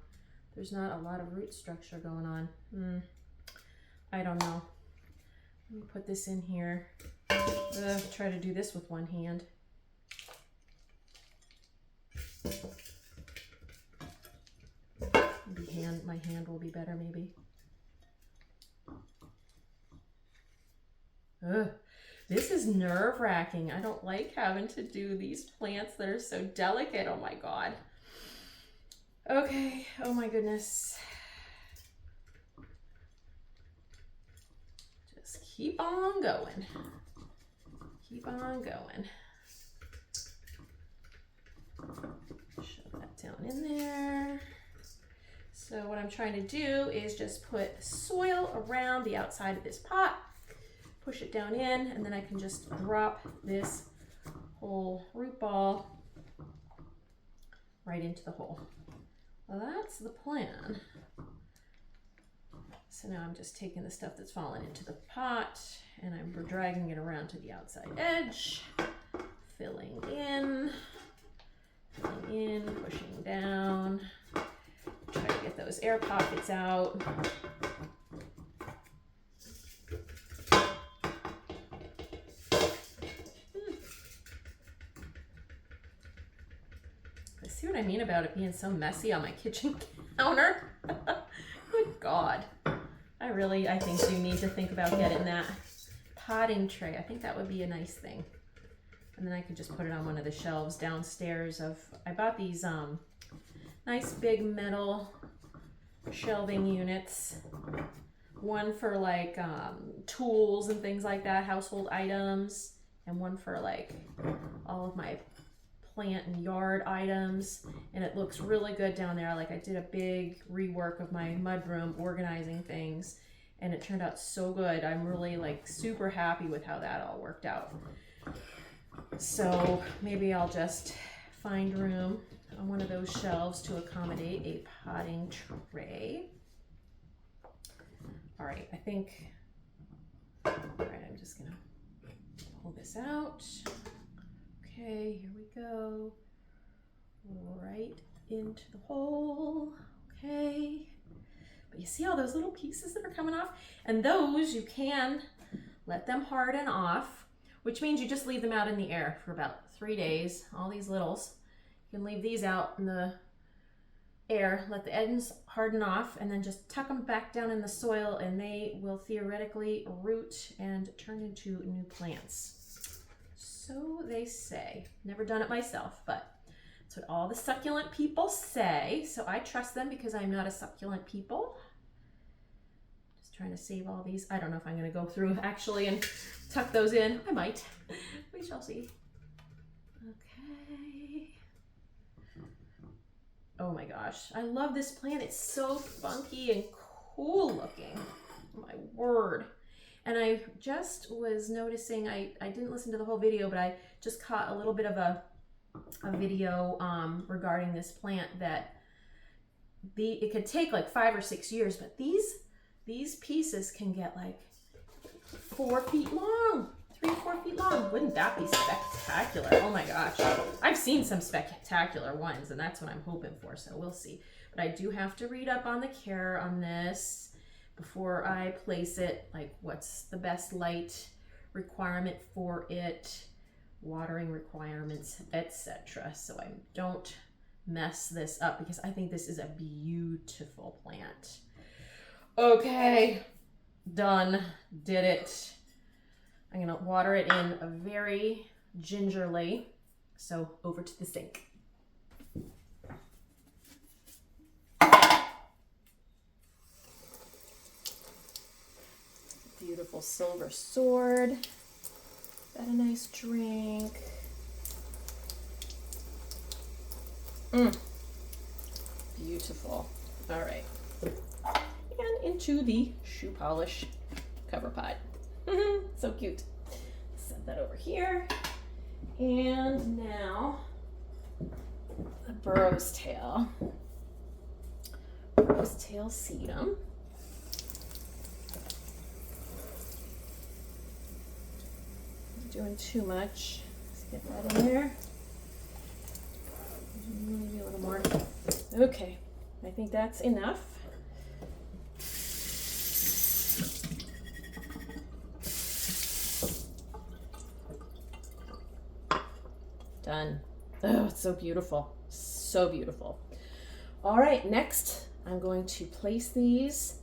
[SPEAKER 1] There's not a lot of root structure going on. I don't know. Let me put this in here. Try to do this with one hand. Maybe my hand will be better maybe. Ugh. This is nerve-wracking. I don't like having to do these plants that are so delicate. Oh my God. Okay. Oh my goodness. Just keep on going. Keep on going. Shove that down in there. So what I'm trying to do is just put soil around the outside of this pot. Push it down in, and then I can just drop this whole root ball right into the hole. Well, that's the plan. So now I'm just taking the stuff that's fallen into the pot and I'm dragging it around to the outside edge, filling in, pushing down. Try to get those air pockets out. See what I mean about it being so messy on my kitchen counter? Good God. I think you need to think about getting that potting tray. I think that would be a nice thing. And then I could just put it on one of the shelves downstairs I bought these nice big metal shelving units. One for like tools and things like that, household items, and one for like all of my plant and yard items. And it looks really good down there. Like I did a big rework of my mudroom, organizing things, and it turned out so good. I'm really like super happy with how that all worked out. So maybe I'll just find room on one of those shelves to accommodate a potting tray. All right, all right, I'm just gonna pull this out. Okay, here we go. Right into the hole, okay. But you see all those little pieces that are coming off? And those, you can let them harden off, which means you just leave them out in the air for about 3 days. All these littles, you can leave these out in the air, let the ends harden off, and then just tuck them back down in the soil, and they will theoretically root and turn into new plants. So they say. Never done it myself, but that's what all the succulent people say. So I trust them because I'm not a succulent people. Just trying to save all these. I don't know if I'm going to go through actually and tuck those in. I might. We shall see. Okay. Oh my gosh, I love this plant. It's so funky and cool looking. Oh my word. And I just was noticing, I didn't listen to the whole video, but I just caught a little bit of a video regarding this plant that it could take like 5 or 6 years, but these pieces can get like 4 feet long, 3 or 4 feet long. Wouldn't that be spectacular? Oh my gosh. I've seen some spectacular ones, and that's what I'm hoping for, so we'll see. But I do have to read up on the care on this before I place it, like what's the best light requirement for it, watering requirements, etc. So I don't mess this up, because I think this is a beautiful plant. Okay, done, did it. I'm gonna water it in very gingerly. So over to the sink. Beautiful silver sword. Got a nice drink. Beautiful. All right. And into the shoe polish cover pot. So cute. Set that over here. And now the burro's tail. Burro's tail sedum. Not doing too much. Let's get that in there. Maybe a little more. Okay, I think that's enough. Done. Oh, it's so beautiful. So beautiful. All right, next I'm going to place these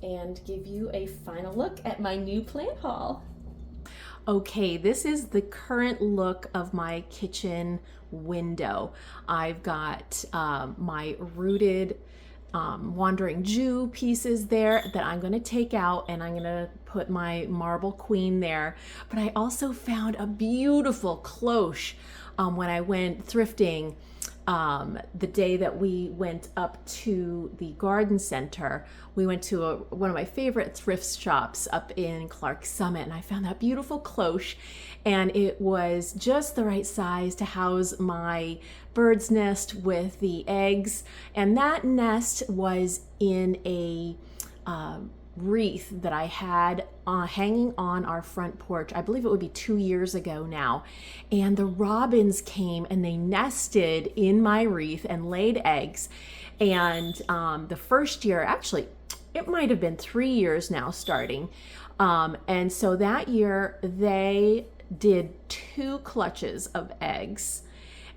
[SPEAKER 1] and give you a final look at my new plant haul. Okay, this is the current look of my kitchen window. I've got my rooted Wandering Jew pieces there that I'm going to take out, and I'm going to put my marble queen there. But I also found a beautiful cloche when I went thrifting the day that we went up to the garden center. We went to one of my favorite thrift shops up in Clark Summit, and I found that beautiful cloche, and it was just the right size to house my bird's nest with the eggs. And that nest was in a wreath that I had hanging on our front porch. I believe it would be 2 years ago now. And the robins came and they nested in my wreath and laid eggs. And the first year, actually, it might have been 3 years now starting. And so that year they did 2 clutches of eggs.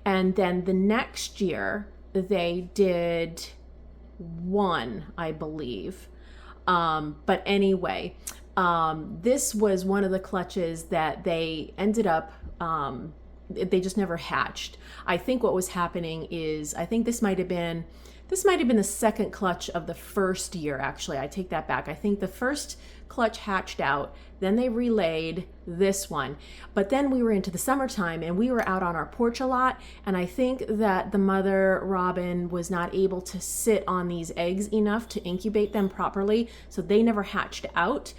[SPEAKER 1] And then the next year they did one, I believe. But anyway, this was one of the clutches that they ended up, they just never hatched. I think what was happening is, I think this might have been the second clutch of the first year, actually. I take that back. I think the first clutch hatched out, then they relayed this one. But then we were into the summertime and we were out on our porch a lot. And I think that the mother robin was not able to sit on these eggs enough to incubate them properly. So they never hatched out.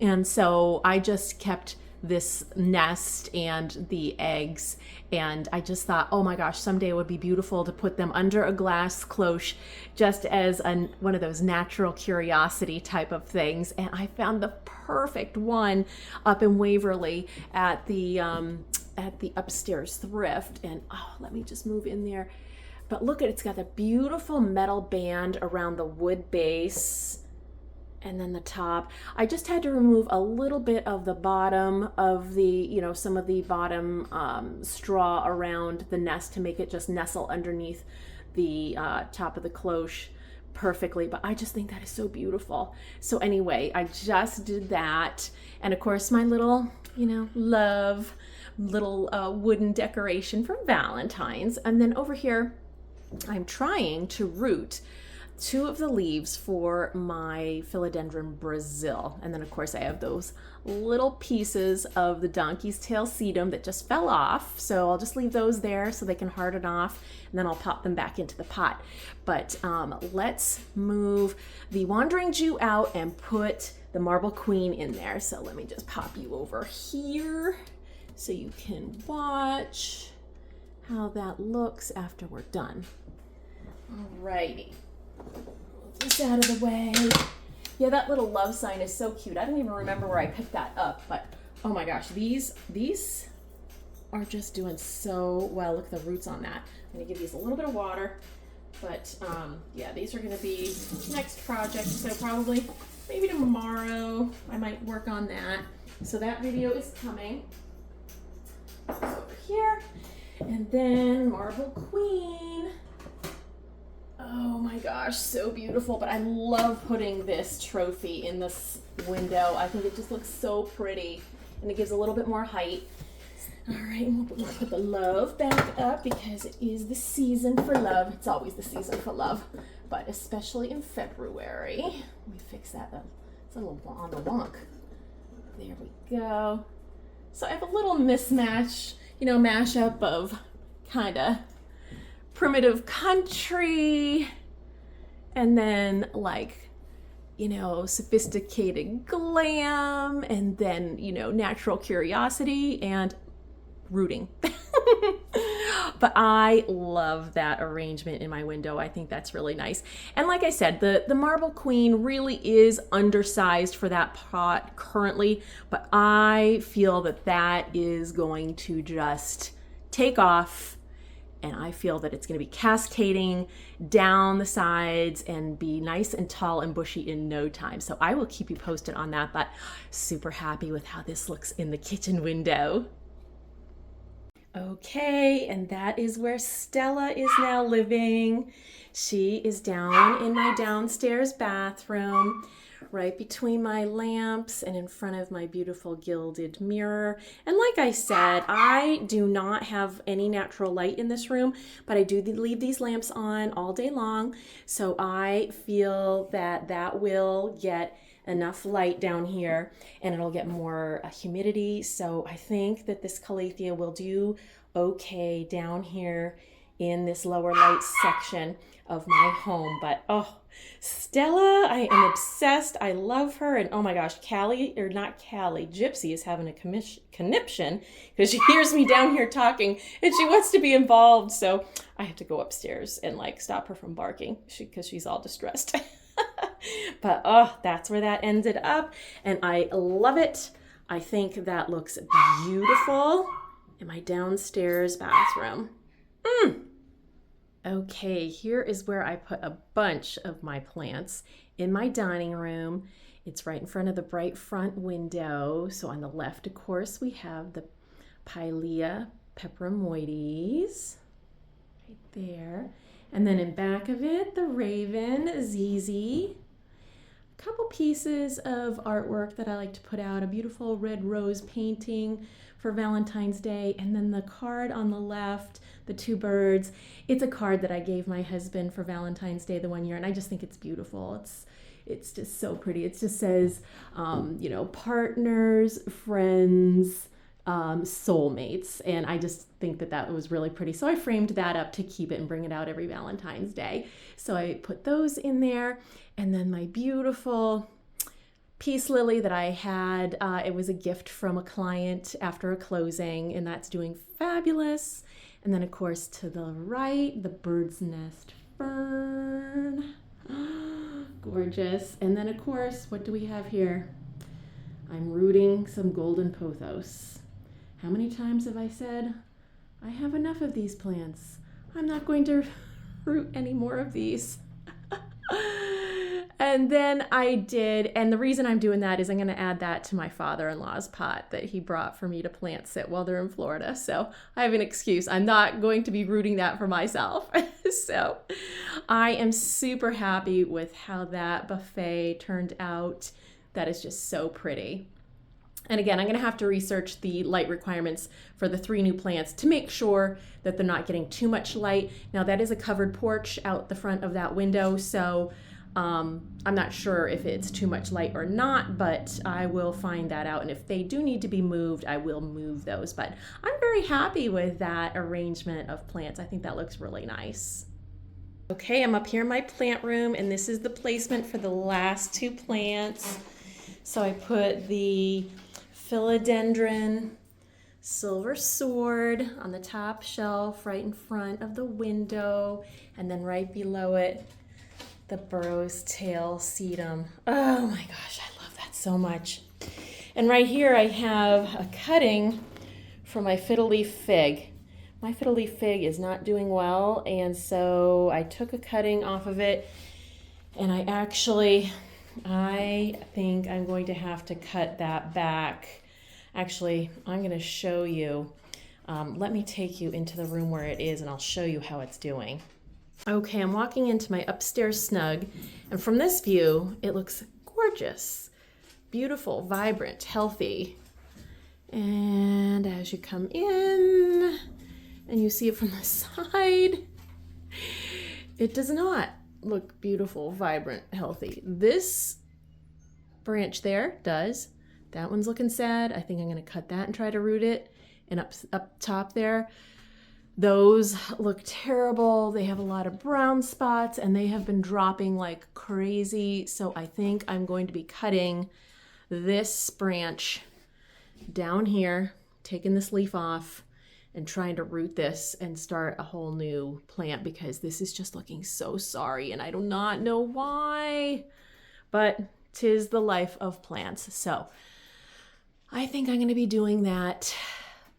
[SPEAKER 1] And so I just kept this nest and the eggs, and I just thought, oh my gosh, someday it would be beautiful to put them under a glass cloche, just as one of those natural curiosity type of things. And I found the perfect one up in Waverly at the upstairs thrift. And oh, let me just move in there. But look at it, it's got the beautiful metal band around the wood base. And then the top, I just had to remove a little bit of the bottom of the, some of the bottom straw around the nest to make it just nestle underneath the top of the cloche perfectly. But I just think that is so beautiful. So anyway, I just did that. And of course, my little, love little wooden decoration for Valentine's. And then over here, I'm trying to root 2 of the leaves for my philodendron Brazil. And then of course I have those little pieces of the donkey's tail sedum that just fell off. So I'll just leave those there so they can harden off, and then I'll pop them back into the pot. But let's move the Wandering Jew out and put the Marble Queen in there. So let me just pop you over here so you can watch how that looks after we're done. Alrighty. This out of the way. Yeah, that little love sign is so cute. I don't even remember where I picked that up, but oh my gosh, these are just doing so well. Look at the roots on that. I'm gonna give these a little bit of water, but yeah, these are gonna be next project. So probably maybe tomorrow I might work on that. So that video is coming over here. And then Marble Queen. Oh my gosh, so beautiful. But I love putting this trophy in this window. I think it just looks so pretty, and it gives a little bit more height. All right, and we'll put the love back up because it is the season for love. It's always the season for love, but especially in February. Let me fix that up. It's a little on the wonk. There we go. So I have a little mismatch, mashup of kind of primitive country and then sophisticated glam, and then natural curiosity and rooting. But I love that arrangement in my window. I think that's really nice. And like I said, the Marble Queen really is undersized for that pot currently, but I feel that is going to just take off. And I feel that it's going to be cascading down the sides and be nice and tall and bushy in no time. So I will keep you posted on that, but super happy with how this looks in the kitchen window. Okay, and that is where Stella is now living. She is down in my downstairs bathroom, right between my lamps and in front of my beautiful gilded mirror. And like I said, I do not have any natural light in this room, but I do leave these lamps on all day long. So I feel that will get enough light down here, and it'll get more humidity. So I think that this calathea will do okay down here in this lower light section of my home. But oh, Stella, I am obsessed. I love her. And oh my gosh, Gypsy is having a conniption because she hears me down here talking and she wants to be involved. So I have to go upstairs and stop her from barking because she's all distressed. But oh, that's where that ended up. And I love it. I think that looks beautiful in my downstairs bathroom. Okay, here is where I put a bunch of my plants in my dining room. It's right in front of the bright front window. So on the left, of course, we have the Pilea peperomoides. right there. And then in back of it, the raven, Zizi. A couple pieces of artwork that I like to put out, a beautiful red rose painting for Valentine's Day, and then the card on the left, the two birds. It's a card that I gave my husband for Valentine's Day the one year, and I just think it's beautiful. It's just so pretty. It just says, you know, partners, friends, soulmates, and I just think that that was really pretty. So I framed that up to keep it and bring it out every Valentine's Day. So I put those in there, and then my beautiful peace lily that I had, it was a gift from a client after a closing, and that's doing fabulous. And then of course to the right, the bird's nest fern. Gorgeous. And then of course, what do we have here? I'm rooting some golden pothos. How many times have I said, I have enough of these plants. I'm not going to root any more of these. And then I did, and the reason I'm doing that is I'm going to add that to my father-in-law's pot that he brought for me to plant sit while they're in Florida. So I have an excuse. I'm not going to be rooting that for myself. So I am super happy with how that buffet turned out. That is just so pretty. And again, I'm going to have to research the light requirements for the 3 new plants to make sure that they're not getting too much light. Now that is a covered porch out the front of that window, so I'm not sure if it's too much light or not, but I will find that out. And if they do need to be moved, I will move those. But I'm very happy with that arrangement of plants. I think that looks really nice. Okay, I'm up here in my plant room, and this is the placement for the last 2 plants. So I put the philodendron silver sword on the top shelf right in front of the window, and then right below it, the burrow's tail sedum. Oh my gosh, I love that so much. And right here I have a cutting for my fiddle leaf fig. My fiddle leaf fig is not doing well, and so I took a cutting off of it, and I think I'm going to have to cut that back. Actually, I'm going to show you. Let me take you into the room where it is, and I'll show you how it's doing. Okay, I'm walking into my upstairs snug, and from this view, it looks gorgeous, beautiful, vibrant, healthy. And as you come in, and you see it from the side, it does not look beautiful, vibrant, healthy. This branch there does. That one's looking sad. I think I'm going to cut that and try to root it. And up top there, those look terrible. They have a lot of brown spots, and they have been dropping like crazy. So I think I'm going to be cutting this branch down here, taking this leaf off, and trying to root this and start a whole new plant, because this is just looking so sorry, and I do not know why, but 'tis the life of plants. So I think I'm going to be doing that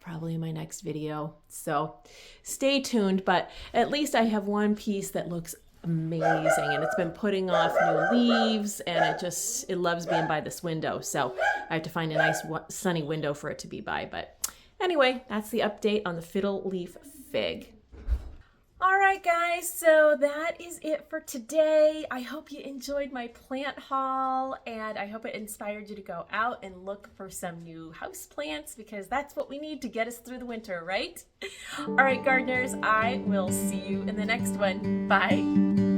[SPEAKER 1] probably in my next video. So stay tuned, but at least I have one piece that looks amazing, and it's been putting off new leaves, and it loves being by this window. So I have to find a nice sunny window for it to be by. But anyway, that's the update on the fiddle leaf fig. All right, guys, so that is it for today. I hope you enjoyed my plant haul, and I hope it inspired you to go out and look for some new house plants, because that's what we need to get us through the winter, right? All right, gardeners, I will see you in the next one. Bye.